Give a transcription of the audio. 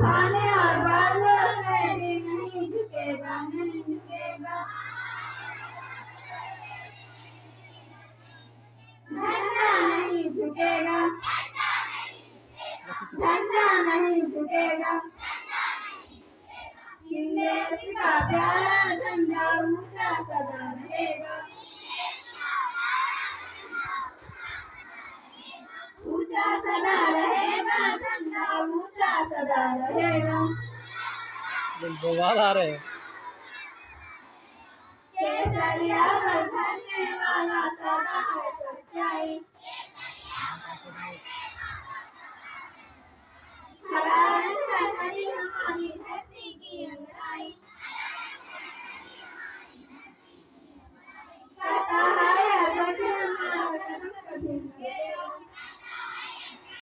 खाने और बादलों में भी नहीं झुकेगा, नहीं झुकेगा। झंडा नहीं झुकेगा, झंडा नहीं झुकेगा। हिंद देश का प्यारा झंडा ऊंचा सदा रहेगा, ऊंचा सदा रहेगा, झंडा ऊंचा सदा रहेगा। बवाल आ रहे हैं। केसरिया पर भरने वाला सदा है सच्चाई,